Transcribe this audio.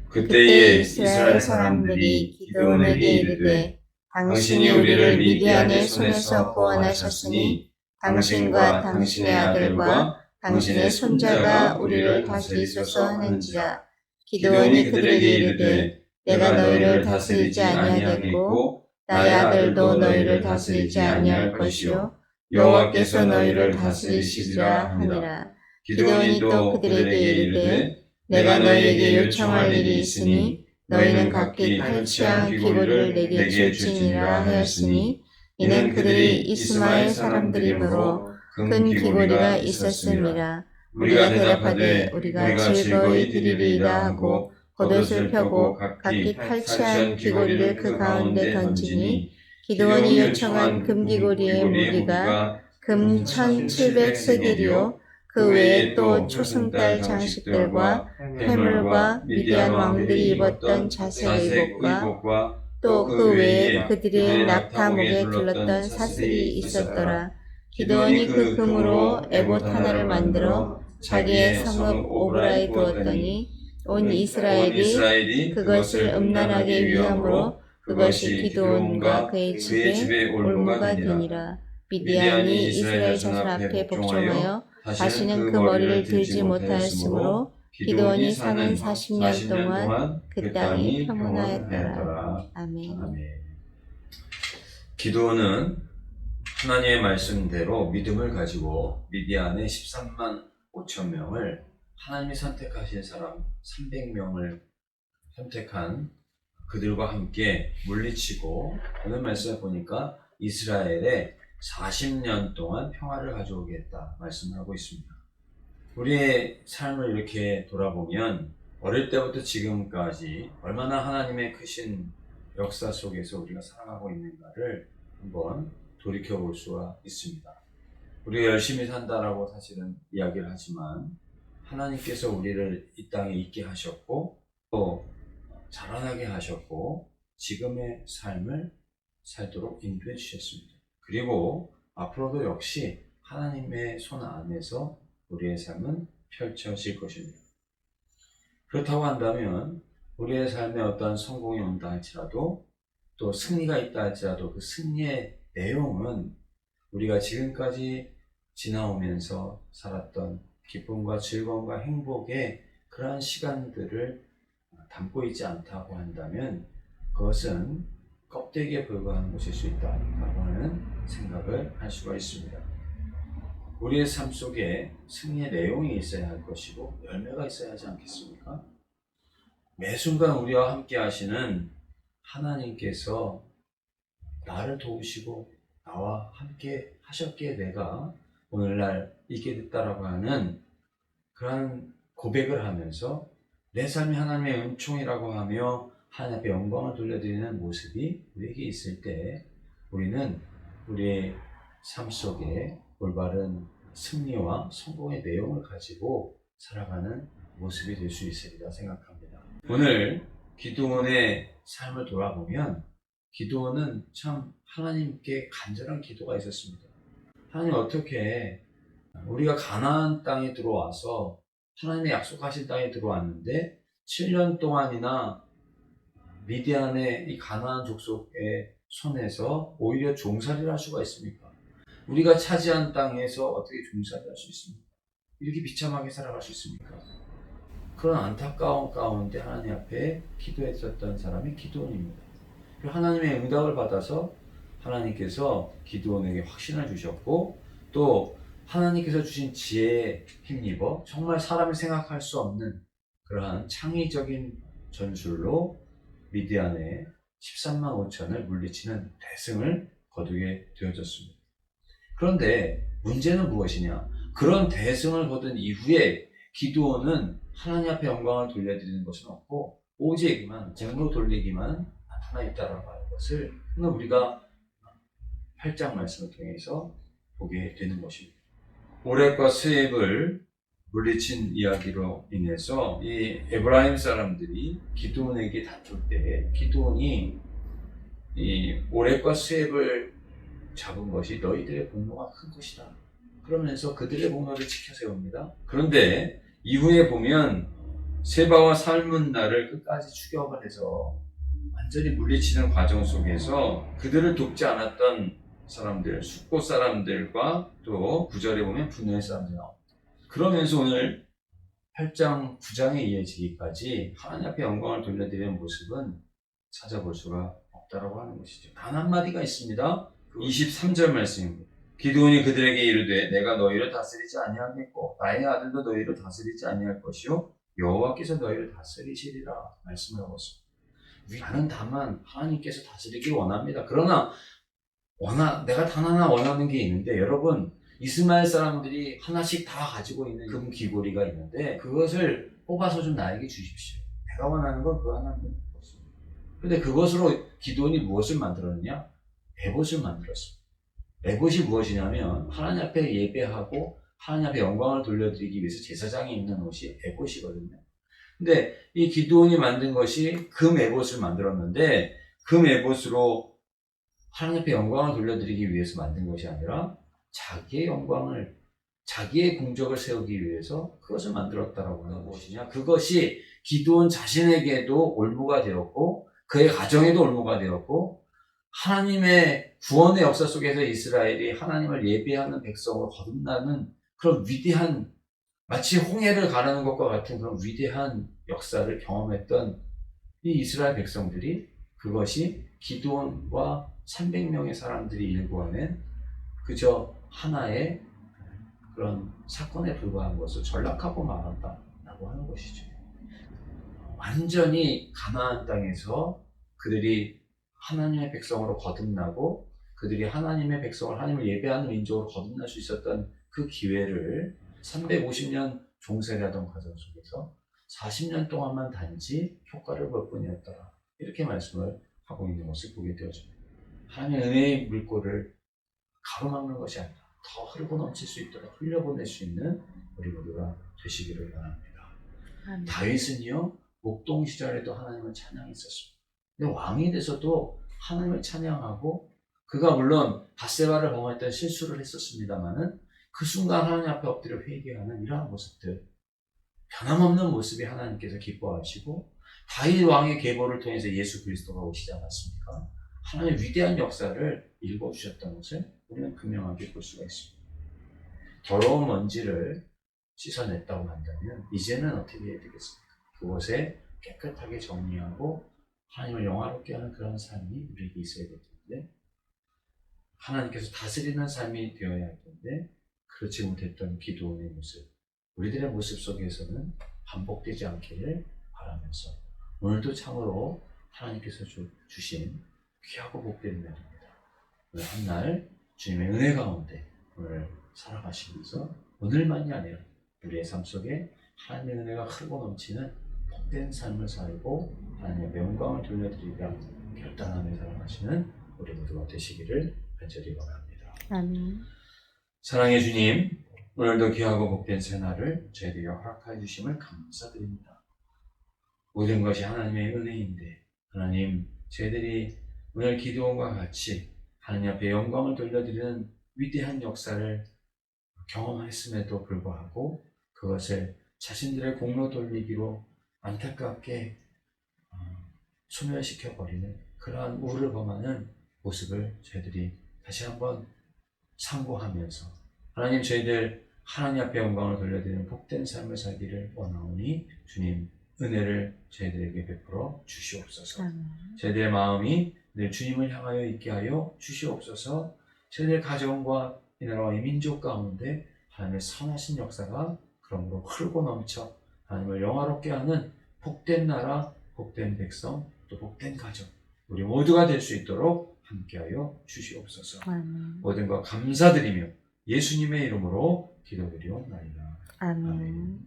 그때에 이스라엘 사람들이 기드온에게 이르되 당신이 우리를 미디안의 손에서 구원하셨으니 당신과 당신의 아들과 당신의 손자가 우리를 다스리소서 하는지라. 기드온이 그들에게 이르되 내가 너희를 다스리지 아니하겠고 나의 아들도 너희를 다스리지 아니할 것이요 여호와께서 너희를 다스리시리라 하니라. 기드온이 또 그들에게 이르되 내가 너희에게 요청할 일이 있으니 너희는 각기 탈취한 귀고리를 내게 줄지니라 하였으니 이는 그들이 이스마엘 사람들이므로 큰 귀고리가 있었음이라. 우리가 대답하되 우리가 즐거이 드리리이다 하고 겉옷을 펴고 각기 탈취한 귀고리를 그 가운데 던지니 기드온이 요청한 금귀고리의 무게가 금 1700세겔이요 그 외에 또 초승달 장식들과 회물과 미디안 왕들이 입었던 자색 의복과 또 그 외에 그들의 낙타목에 둘렀던 사슬이 있었더라. 기드온이 그 금으로 에봇 하나를 만들어 자기의 성읍 오브라에 두었더니 온 이스라엘이 그것을 음란하게 위함으로 그것이 기드온과 그의 집에 올무가 되니라. 미디안이 이스라엘 자손 앞에 복종하여 다시는 그 머리를 들지 못하였으므로 기드온이 사는 40년 동안 그 땅이 평온하였더라. 아멘. 기드온은 하나님의 말씀대로 믿음을 가지고 미디안의 13만 5천 명을 하나님이 선택하신 사람 300명을 선택한 그들과 함께 물리치고 오늘 말씀을 보니까 이스라엘에 40년 동안 평화를 가져오겠다 말씀을 하고 있습니다. 우리의 삶을 이렇게 돌아보면 어릴 때부터 지금까지 얼마나 하나님의 크신 역사 속에서 우리가 살아가고 있는가를 한번 돌이켜 볼 수가 있습니다. 우리가 열심히 산다라고 사실은 이야기를 하지만 하나님께서 우리를 이 땅에 있게 하셨고 또 자라나게 하셨고 지금의 삶을 살도록 인도해 주셨습니다. 그리고 앞으로도 역시 하나님의 손 안에서 우리의 삶은 펼쳐질 것입니다. 그렇다고 한다면 우리의 삶에 어떠한 성공이 온다 할지라도 또 승리가 있다 할지라도 그 승리의 내용은 우리가 지금까지 지나오면서 살았던 기쁨과 즐거움과 행복의 그러한 시간들을 담고 있지 않다고 한다면 그것은 껍데기에 불과한 것일 수 있다라고 하는 생각을 할 수가 있습니다. 우리의 삶 속에 승리의 내용이 있어야 할 것이고 열매가 있어야 하지 않겠습니까? 매 순간 우리와 함께 하시는 하나님께서 나를 도우시고 나와 함께 하셨기에 내가 오늘날 있게 됐다라고 하는 그러한 고백을 하면서 내 삶이 하나님의 은총이라고 하며 하나님 앞에 영광을 돌려드리는 모습이 우리에게 있을 때 우리는 우리의 삶 속에 올바른 승리와 성공의 내용을 가지고 살아가는 모습이 될 수 있으리라 생각합니다. 오늘 기드온의 삶을 돌아보면 기드온은 참 하나님께 간절한 기도가 있었습니다. 하나님 어떻게 우리가 가나안 땅에 들어와서 하나님의 약속하신 땅에 들어왔는데 7년 동안이나 미디안의 이 가나안 족속의 손에서 오히려 종살이를 할 수가 있습니까? 우리가 차지한 땅에서 어떻게 종살이를 할 수 있습니까? 이렇게 비참하게 살아갈 수 있습니까? 그런 안타까운 가운데 하나님 앞에 기도했었던 사람이 기드온입니다. 하나님의 응답을 받아서 하나님께서 기드온에게 확신을 주셨고 또 하나님께서 주신 지혜에 힘입어 정말 사람이 생각할 수 없는 그러한 창의적인 전술로 미디안의 13만 5천을 물리치는 대승을 거두게 되어졌습니다. 그런데 문제는 무엇이냐? 그런 대승을 거둔 이후에 기드온은 하나님 앞에 영광을 돌려드리는 것은 없고 오직만 재물로 돌리기만 나타나 있다라고 하는 것을 오늘 우리가 8장 말씀을 통해서 보게 되는 것입니다. 오렙과 스웹을 물리친 이야기로 인해서 이 에브라임 사람들이 기드온에게 다툴 때 기드온이 이 오렙과 스웹을 잡은 것이 너희들의 공로가 큰 것이다. 그러면서 그들의 공로를 지켜 세웁니다. 그런데 이후에 보면 세바와 살문나를 끝까지 추격을 해서 완전히 물리치는 과정 속에서 그들을 돕지 않았던 사람들, 숙고 사람들과 또 9절에 보면 분노의 사람들이 나옵니다. 그러면서 오늘 8장, 9장에 이어지기까지 하나님 앞에 영광을 돌려드리는 모습은 찾아볼 수가 없다라고 하는 것이죠. 단 한마디가 있습니다. 23절 말씀입니다. 기드온이 그들에게 이르되 내가 너희를 다스리지 아니하겠고 나의 아들도 너희를 다스리지 아니할 것이요 여호와께서 너희를 다스리시리라 말씀을 하고 있습니다. 나는 다만 하나님께서 다스리길 원합니다. 그러나 내가 단 하나 원하는 게 있는데 여러분 이스마엘 사람들이 하나씩 다 가지고 있는 금 귀고리가 있는데 그것을 뽑아서 좀 나에게 주십시오. 내가 원하는 건 그 하나님 것입니다. 그런데 그것으로 기드온이 무엇을 만들었느냐? 에봇을 만들었습니다. 에봇이 무엇이냐면 하나님 앞에 예배하고 하나님 앞에 영광을 돌려드리기 위해서 제사장이 입는 옷이 에봇이거든요. 근데 이 기드온이 만든 것이 금 에봇을 만들었는데 금 에봇으로 하나님 앞에 영광을 돌려드리기 위해서 만든 것이 아니라 자기의 영광을, 자기의 공적을 세우기 위해서 그것을 만들었다라고 하는 것이냐. 그것이 기드온 자신에게도 올무가 되었고 그의 가정에도 올무가 되었고 하나님의 구원의 역사 속에서 이스라엘이 하나님을 예배하는 백성으로 거듭나는 그런 위대한 마치 홍해를 가르는 것과 같은 그런 위대한 역사를 경험했던 이 이스라엘 백성들이 그것이 기드온과 300명의 사람들이 일구어낸 그저 하나의 그런 사건에 불과한 것을 전락하고 말았다라고 하는 것이죠. 완전히 가나안 땅에서 그들이 하나님의 백성으로 거듭나고 그들이 하나님의 백성을 하나님을 예배하는 민족으로 거듭날 수 있었던 그 기회를 350년 종살이하던 과정 속에서 40년 동안만 단지 효과를 볼 뿐이었더라. 이렇게 말씀을 하고 있는 것을 보게 되어집니다. 하나님의 은혜의 물꼬를 가로막는 것이 아니라 더 흐르고 넘칠 수 있도록 흘려보낼 수 있는 우리 모두가 되시기를 바랍니다. 다윗은요 목동 시절에도 하나님을 찬양했었습니다. 근데 왕이 돼서도 하나님을 찬양하고 그가 물론 밧세바를 범했던 실수를 했었습니다만은 그 순간 하나님 앞에 엎드려 회개하는 이러한 모습들 변함없는 모습이 하나님께서 기뻐하시고 다윗 왕의 계보를 통해서 예수 그리스도가 오시지 않았습니까? 하나님의 위대한 역사를 읽어주셨던 것을 우리는 분명하게 볼 수가 있습니다. 더러운 먼지를 씻어냈다고 한다면 이제는 어떻게 해야 되겠습니까? 그곳에 깨끗하게 정리하고 하나님을 영화롭게 하는 그런 삶이 우리에게 있어야 될 텐데 하나님께서 다스리는 삶이 되어야 할 텐데 그렇지 못했던 기드온의 모습 우리들의 모습 속에서는 반복되지 않기를 바라면서 오늘도 참으로 하나님께서 주신 귀하고 복된 날입니다. 오늘 한날 주님의 은혜 가운데 오늘 살아가시면서 오늘만이 아니라 우리의 삶 속에 하나님의 은혜가 흐르고 넘치는 복된 삶을 살고 하나님의 영광을 돌려드리려 결단하며 살아가시는 우리 모두가 되시기를 간절히 바랍니다. 아멘. 사랑의 주님, 오늘도 귀하고 복된 새날을 저희에게 허락해 주심을 감사드립니다. 모든 것이 하나님의 은혜인데 하나님, 저희들이 오늘 기드온과 같이 하나님 앞에 영광을 돌려드리는 위대한 역사를 경험했음에도 불구하고 그것을 자신들의 공로 돌리기로 안타깝게 소멸시켜버리는 그러한 우를 범하는 모습을 저희들이 다시 한번 상고하면서 하나님 저희들 하나님 앞에 영광을 돌려드리는 복된 삶을 살기를 원하오니 주님 은혜를 저희들에게 베풀어 주시옵소서. 저희들의 마음이 늘 주님을 향하여 있게 하여 주시옵소서. 저희들의 가정과 이 나라와 이 민족 가운데 하나님의 선하신 역사가 그러므로 흐르고 넘쳐 하나님을 영화롭게 하는 복된 나라, 복된 백성, 또 복된 가정 우리 모두가 될 수 있도록 함께하여 주시옵소서. 모든 것 감사드리며 예수님의 이름으로 기도드리옵나이다. 아멘. 아멘.